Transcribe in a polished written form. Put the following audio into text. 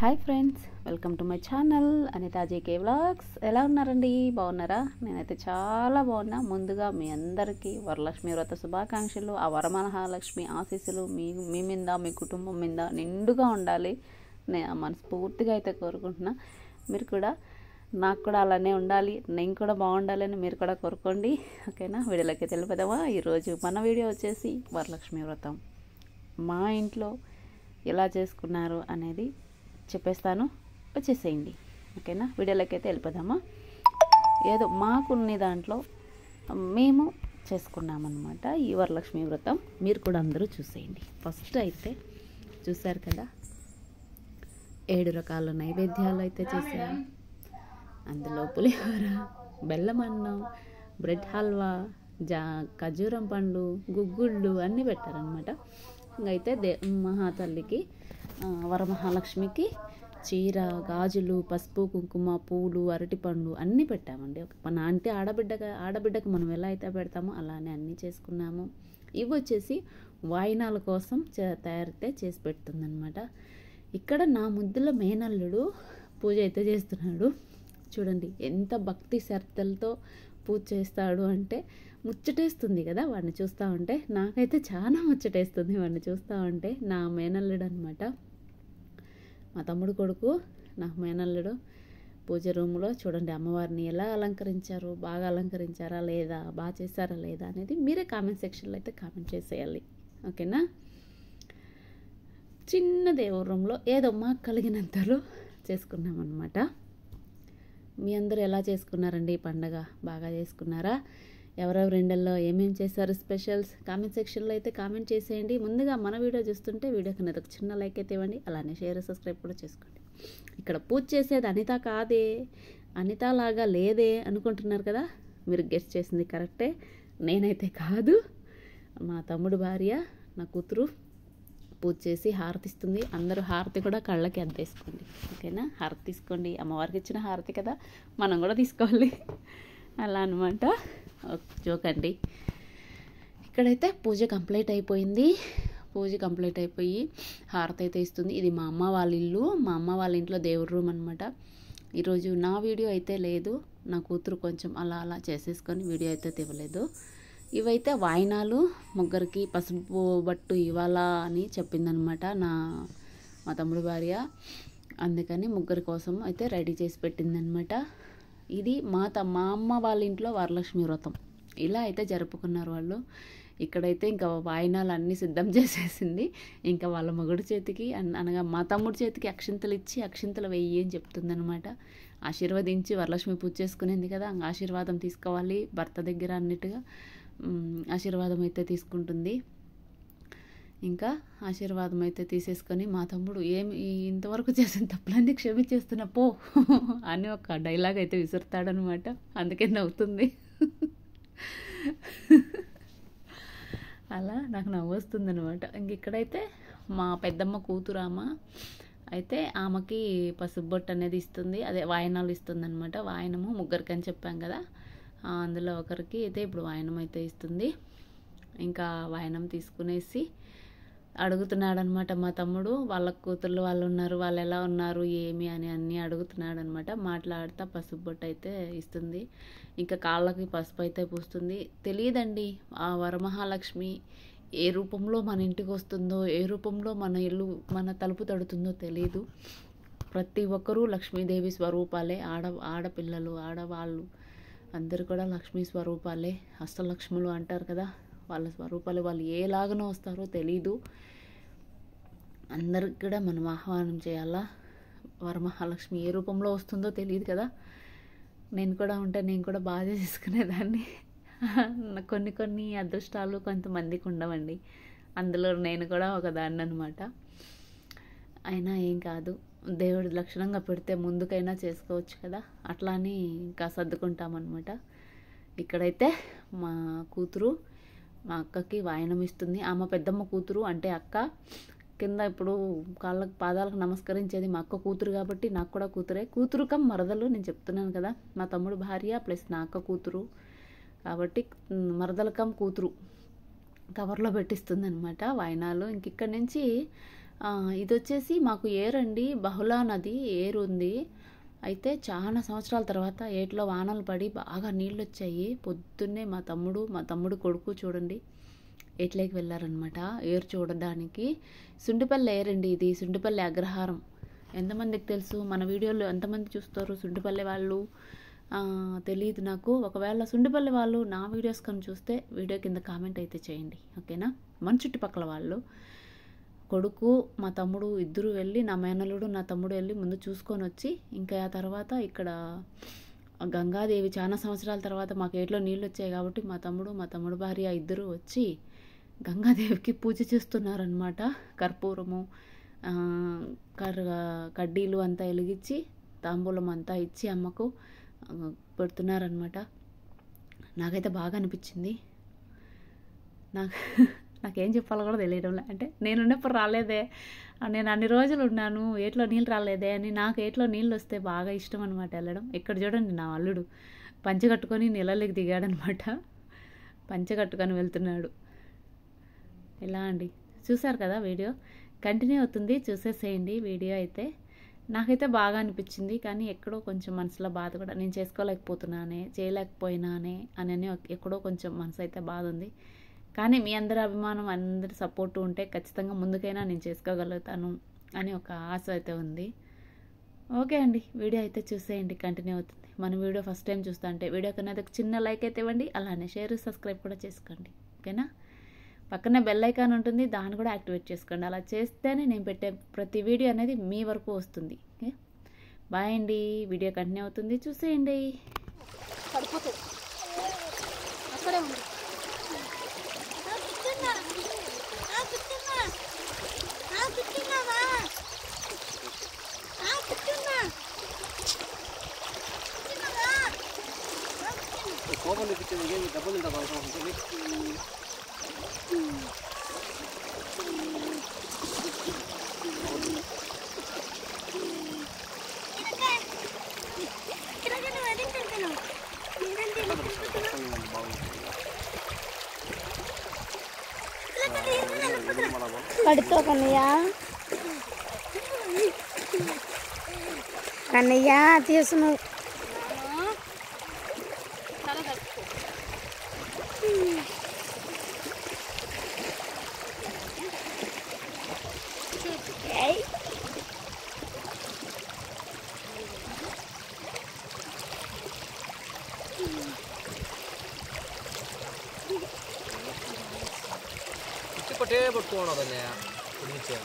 Hi friends, welcome to my channel Anitha JK vlogs. ఎలా ఉన్నారండి? బాగున్నారా? నేనైతే చాలా బాగున్నా. ముందుగా మీ అందరికీ వరలక్ష్మి వ్రత శుభాకాంక్షలు. ఆ వరమహాలక్ష్మి ఆశీస్సులు మీ మీద, మీ కుటుంబం మీద నిండుగా ఉండాలి. నేను మనస్ఫూర్తిగా అయితే కోరుకుంటున్నా. మీరు కూడా నాకు కూడా అలానే ఉండాలి, నేను కూడా బాగుండాలని మీరు కూడా కోరుకోండి. ఓకేనా? వీడియోలోకి తెలిపదామా? ఈరోజు మన వీడియో వచ్చేసి వరలక్ష్మి వ్రతం మా ఇంట్లో ఎలా చేసుకున్నారు అనేది చెప్పేస్తాను, వచ్చేసేయండి. ఓకేనా? వీడియోలోకి అయితే వెళ్ళిపోదామా? ఏదో మాకున్న దాంట్లో మేము చేసుకున్నామన్నమాట ఈ వరలక్ష్మి వ్రతం. మీరు కూడా అందరూ చూసేయండి. ఫస్ట్ అయితే చూశారు కదా, 7 రకాల నైవేద్యాలు అయితే చేశాను. అందులో పులిహోర, బెల్లం అన్నం, బ్రెడ్ హల్వా, ఖర్జూరం పండ్లు, గుగ్గుళ్ళు అన్నీ పెట్టారనమాట. ఇంకైతే మహాతల్లికి, వరమహాలక్ష్మికి చీర, గాజులు, పసుపు, కుంకుమ, పూలు, అరటిపండు అన్నీ పెట్టామండి. మన ఆడబిడ్డకి మనం ఎలా అయితే పెడతామో అలానే అన్నీ చేసుకున్నాము. ఇవి వచ్చేసి వాయినాల కోసం తయారైతే చేసి పెడుతుందనమాట. ఇక్కడ నా ముద్దుల మేనల్లుడు పూజ అయితే చేస్తున్నాడు. చూడండి ఎంత భక్తి శ్రద్ధలతో పూజ చేస్తాడు అంటే ముచ్చటేస్తుంది కదా వాడిని చూస్తూ ఉంటే. నాకైతే చాలా ముచ్చటేస్తుంది వాడిని చూస్తూ ఉంటే. నా మేనల్లుడు అనమాట, మా తమ్ముడు కొడుకు, నా మేనల్లుడు. పూజ రూమ్లో చూడండి అమ్మవారిని ఎలా అలంకరించారు, బాగా అలంకరించారా లేదా, బాగా చేశారా లేదా అనేది మీరే కామెంట్ సెక్షన్లో అయితే కామెంట్ చేసేయాలి. ఓకేనా? చిన్న దేవుడి రూమ్లో ఏదో మాకు కలిగినంతలో చేసుకున్నామన్నమాట. మీ అందరూ ఎలా చేసుకున్నారండి ఈ పండగ? బాగా చేసుకున్నారా? ఎవరెవరు రెండల్లో ఏమేమి చేశారు స్పెషల్స్ కామెంట్ సెక్షన్లో అయితే కామెంట్ చేసేయండి. ముందుగా మన వీడియో చూస్తుంటే వీడియోకి నాకు ఒక చిన్న లైక్ అయితే ఇవ్వండి. అలానే షేర్, సబ్స్క్రైబ్ కూడా చేసుకోండి. ఇక్కడ పూజ చేసేది అనిత కాదే, అనిత లాగా లేదే అనుకుంటున్నారు కదా. మీరు గెస్ట్ చేసింది కరెక్టే, నేనైతే కాదు. మా తమ్ముడు భార్య, నా కూతురు పూజ చేసి హారతిస్తుంది. అందరూ హారతి కూడా కళ్ళకి అద్దేసుకోండి. ఓకేనా? హారతి తీసుకోండి. అమ్మవారికి ఇచ్చిన హారతి కదా, మనం కూడా తీసుకోవాలి. అలా అనమాట. జోక్ అండి. ఇక్కడైతే పూజ కంప్లీట్ అయిపోయింది. పూజ కంప్లీట్ అయిపోయి హారతి అయితే ఇస్తుంది. ఇది మా అమ్మ వాళ్ళ ఇల్లు, మా అమ్మ వాళ్ళ ఇంట్లో దేవుడి రూమ్ అనమాట. ఈరోజు నా వీడియో అయితే లేదు, నా కూతురు కొంచెం అలా అలా చేసేసుకొని వీడియో అయితే ఇవ్వలేదు. ఇవైతే వాయినాలు, ముగ్గురికి పసుపు బట్టు ఇవ్వాలా అని చెప్పిందనమాట మా తమ్ముడు భార్య. అందుకని ముగ్గురి కోసం అయితే రెడీ చేసి పెట్టిందనమాట. ఇది మా అమ్మ వాళ్ళ ఇంట్లో వరలక్ష్మి వ్రతం ఇలా అయితే జరుపుకున్నారు వాళ్ళు. ఇక్కడైతే ఇంకా వాయినాలు అన్నీ సిద్ధం చేసేసింది. ఇంకా వాళ్ళ మగుడు చేతికి అనగా మా తమ్ముడి చేతికి అక్షింతలు ఇచ్చి అక్షింతలు వెయ్యి అని చెప్తుందనమాట. ఆశీర్వదించి వరలక్ష్మి పూజ చేసుకునేది కదా, ఆశీర్వాదం తీసుకోవాలి భర్త దగ్గర అన్నట్టుగా ఆశీర్వాదం అయితే తీసుకుంటుంది. ఇంకా ఆశీర్వాదం అయితే తీసేసుకొని మా తమ్ముడు ఇంతవరకు చేసిన తప్పులన్నీ క్షమించేస్తున్నా పో అని ఒక డైలాగ్ అయితే విసురుతాడనమాట. అందుకే నవ్వుతుంది. అలా నాకు నవ్వు వస్తుందనమాట. ఇంక ఇక్కడైతే మా పెద్దమ్మ కూతురు అయితే ఆమెకి పసుపు బొట్టు అనేది ఇస్తుంది, అదే వాయనాలు ఇస్తుంది అనమాట. వాయనము ముగ్గురికి అని చెప్పాం కదా, అందులో ఒకరికి అయితే ఇప్పుడు వాయనం అయితే ఇస్తుంది. ఇంకా వాయనం తీసుకునేసి అడుగుతున్నాడు అనమాట మా తమ్ముడు. వాళ్ళ కూతుర్లు వాళ్ళు ఉన్నారు, వాళ్ళు ఎలా ఉన్నారు ఏమి అని అన్నీ అడుగుతున్నాడు అనమాట. మాట్లాడుతూ పసుపు బొట్టు అయితే ఇస్తుంది. ఇంకా కాళ్ళకి పసుపు అయితే పూస్తుంది. తెలియదండి ఆ వరమహాలక్ష్మి ఏ రూపంలో మన ఇంటికి వస్తుందో, ఏ రూపంలో మన తలుపు తడుతుందో తెలియదు. ప్రతి ఒక్కరూ లక్ష్మీదేవి స్వరూపాలే. ఆడపిల్లలు, ఆడవాళ్ళు అందరూ కూడా లక్ష్మీ స్వరూపాలే. అష్టలక్ష్ములు అంటారు కదా, వాళ్ళ స్వరూపాలు వాళ్ళు ఏలాగనో వస్తారో తెలీదు. అందరికి కూడా మనం ఆహ్వానం చేయాలా. వరమహాలక్ష్మి ఏ రూపంలో వస్తుందో తెలియదు కదా. నేను కూడా ఉంటే నేను కూడా బాగా చేసుకునేదాన్ని. కొన్ని అదృష్టాలు కొంతమందికి ఉండవండి, అందులో నేను కూడా ఒకదాన్ని అనమాట. అయినా ఏం కాదు, దేవుడి లక్షణంగా పెడితే ముందుకైనా చేసుకోవచ్చు కదా, అట్లా అని ఇంకా సర్దుకుంటామన్నమాట. ఇక్కడైతే మా కూతురు మా అక్కకి వాయనం ఇస్తుంది. ఆమె పెద్దమ్మ కూతురు అంటే అక్క. కింద ఇప్పుడు పాదాలకు నమస్కరించేది మా అక్క కూతురు కాబట్టి నాకు కూడా కూతురు కమ్ మరదలు. నేను చెప్తున్నాను కదా, మా తమ్ముడు భార్య ప్లస్ నా అక్క కూతురు కాబట్టి మరదల కమ్ కూతురు కవర్లో పెట్టిస్తుంది అనమాట వాయినాలు. ఇంక ఇక్కడి నుంచి ఇది వచ్చేసి మాకు ఏరండి, బహుళా నది ఏరు ఉంది. అయితే చాలా సంవత్సరాల తర్వాత ఏట్లో వానలు పడి బాగా నీళ్ళు వచ్చాయి. పొద్దున్నే మా తమ్ముడు కొడుకు చూడండి ఏట్లోకి వెళ్ళారనమాట ఏరు చూడడానికి. సుండిపల్లి ఏరండి ఇది, సుండిపల్లి అగ్రహారం. ఎంతమందికి తెలుసు? మన వీడియోలు ఎంతమంది చూస్తారు సుండిపల్లి వాళ్ళు? తెలియదు నాకు. ఒకవేళ సుండిపల్లి వాళ్ళు నా వీడియోస్ కానీ చూస్తే వీడియో కింద కామెంట్ అయితే చేయండి, ఓకేనా? మన చుట్టుపక్కల వాళ్ళు. కొడుకు మా తమ్ముడు ఇద్దరు వెళ్ళి, నా మేనలుడు నా తమ్ముడు వెళ్ళి ముందు చూసుకొని వచ్చి, ఇంకా ఆ తర్వాత ఇక్కడ గంగాదేవి చాలా సంవత్సరాల తర్వాత మాకు ఏట్లో నీళ్ళు వచ్చాయి కాబట్టి మా తమ్ముడు భార్య ఇద్దరు వచ్చి గంగాదేవికి పూజ చేస్తున్నారనమాట. కర్పూరము కడ్డీలు అంతా వెలిగించి తాంబూలం అంతా ఇచ్చి అమ్మకు పెడుతున్నారనమాట. నాకైతే బాగా అనిపించింది. నాకేం చెప్పాలో కూడా తెలియడంలే. అంటే నేను ఉన్నప్పుడు రాలేదే, నేను అన్ని రోజులు ఉన్నాను ఏట్లో నీళ్ళు రాలేదే అని. నాకు ఏట్లో నీళ్ళు వస్తే బాగా ఇష్టం అనమాట వెళ్ళడం. ఇక్కడ చూడండి నా అల్లుడు పంచె కట్టుకొని నీళ్ళలోకి దిగాడనమాట. పంచె కట్టుకొని వెళ్తున్నాడు. ఇలా అండి, చూసారు కదా వీడియో. కంటిన్యూ అవుతుంది, చూసేసేయండి వీడియో అయితే. నాకైతే బాగా అనిపించింది, కానీ ఎక్కడో కొంచెం మనసులో బాధ కూడా, నేను చేయలేకపోయినానే అని ఎక్కడో కొంచెం మనసు అయితే బాధ ఉంది. కానీ మీ అందరి అభిమానం, అందరి సపోర్ట్ ఉంటే ఖచ్చితంగా ముందుకైనా నేను చేసుకోగలుగుతాను అని ఒక ఆశ అయితే ఉంది. ఓకే అండి, వీడియో అయితే చూసేయండి, కంటిన్యూ అవుతుంది. మన వీడియో ఫస్ట్ టైం చూస్తా అంటే వీడియో కన్నా ఒక చిన్న లైక్ అయితే ఇవ్వండి, అలానే షేర్ సబ్స్క్రైబ్ కూడా చేసుకోండి, ఓకేనా? పక్కనే బెల్ ఐకాన్ ఉంటుంది, దాన్ని కూడా యాక్టివేట్ చేసుకోండి. అలా చేస్తేనే నేను పెట్టే ప్రతి వీడియో అనేది మీ వరకు వస్తుంది. ఓకే, బాయ్ అండి. వీడియో కంటిన్యూ అవుతుంది, చూసేయండి. పడుతో కన్నయ్య తీసును పట్టే పట్టుకోవడం కన్నయ్య కుడిచే